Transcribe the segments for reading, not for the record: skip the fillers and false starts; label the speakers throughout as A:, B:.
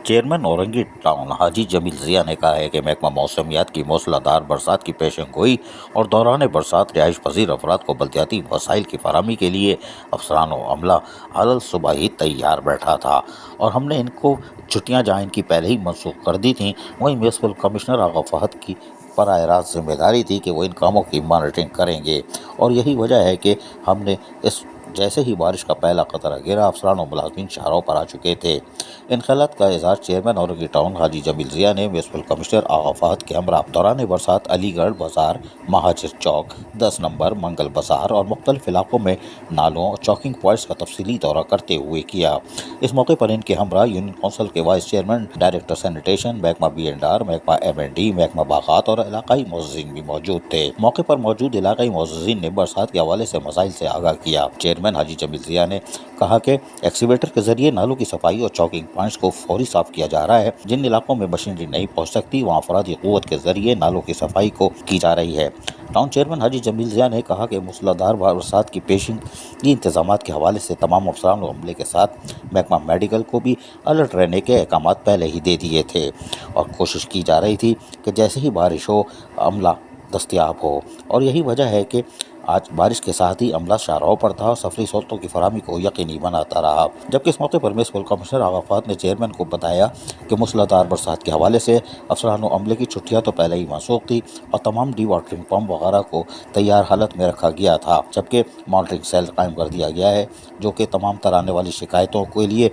A: Chairman Orangi town حاجی جمیل ضیاء نے کہا ہے کہ محکمہ موسمیات کی موسلادھار برسات کی پیشن گوئی اور دوران برسات رہائش پذیر افراد کو بلدیاتی وسائل کی فراہمی کے لیے افسران و عملہ حال صبح ہی تیار بیٹھا تھا اور ہم نے ان کو چھٹیاں جہاں ان کی پہلے ہی منسوخ کر دی تھیں، وہیں میونسپل کمشنر آغا فہد کی براہ راست ذمہ داری تھی کہ وہ ان کاموں کی مانیٹرنگ کریں گے، اور یہی وجہ ہے کہ ہم نے اس جیسے ہی بارش کا پہلا قطرہ گرا افسران و ملازمین شاہراہوں پر آ چکے تھے۔ ان خیالات کا اظہار چیئرمین اورنگی ٹاؤن حاجی جمیل ضیاء نے میونسپل کمشنر آغا فہد کے ہمراہ دوران برسات علی گڑھ بازار، مہاجر چوک، 10 نمبر، منگل بازار اور مختلف علاقوں میں نالوں اور چاکنگ پوائنٹس کا تفصیلی دورہ کرتے ہوئے کیا۔ اس موقع پر ان کے ہمراہ یونین کونسل کے وائس چیئرمین، ڈائریکٹر سینیٹیشن، محکمہ B&R، محکمہ M&D، محکمہ باغات اور علاقائی معززین بھی موجود تھے۔ موقع پر موجود علاقائی معززین نے برسات کے حوالے سے مسائل سے آگاہ کیا۔ چیئرمین حاجی جمیل ضیاء نے کہا کہ ایکسیویٹر کے ذریعے نالوں کی صفائی اور چاکنگ پوائنٹس کو فوری صاف کیا جا رہا ہے۔ جن علاقوں میں مشینری نہیں پہنچ سکتی وہاں افرادی قوت کے ذریعے نالوں کی صفائی کو کی جا رہی ہے۔ ٹاؤن چیئرمین حاجی جمیل ضیاء نے کہا کہ موسلادھار برسات کی پیشگی انتظامات کے حوالے سے تمام افسران و عملے کے ساتھ محکمہ میڈیکل کو بھی الرٹ رہنے کے احکامات پہلے ہی دے دیے تھے اور کوشش کی جا رہی تھی کہ جیسے ہی بارش ہو عملہ دستیاب ہو، اور یہی وجہ ہے کہ آج بارش کے ساتھ ہی عملہ شاہراہوں پر تھا اور سفری سہولتوں کی فراہمی کو یقینی بناتا رہا۔ جبکہ اس موقع پر میونسپل کمشنر آغا فہد نے چیئرمین کو بتایا کہ موسلادھار برسات کے حوالے سے افسران و عملے کی چھٹیاں تو پہلے ہی منسوخ تھی اور تمام ڈی واٹرنگ پمپ وغیرہ کو تیار حالت میں رکھا گیا تھا، جبکہ مانیٹرنگ سیل قائم کر دیا گیا ہے جو کہ تمام طرح آنے والی شکایتوں کے لیے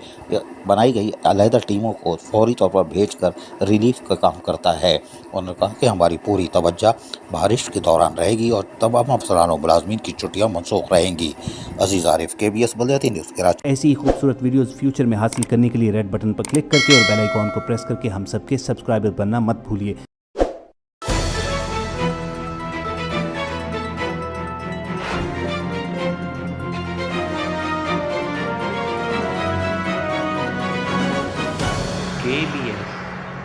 A: بنائی گئی علیحدہ ٹیموں کو فوری طور پر بھیج کر ریلیف کا کام کرتا ہے۔ انہوں نے کہا کہ ہماری پوری توجہ بارش کے دوران رہے گی اور تمام افسران و ملازمین کی چھٹیاں منسوخ رہیں گی۔ عزیز عارف، KBS بلدیاتی نیوز کراچی۔
B: ایسی ہی خوبصورت ویڈیوز فیوچر میں حاصل کرنے کے لیے ریڈ بٹن پر کلک کر کے اور بیل آئیکن کو پریس کر کے ہم سب کے سبسکرائبر بننا مت بھولیے۔
C: KBS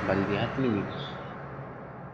C: بلدیاتی نیوز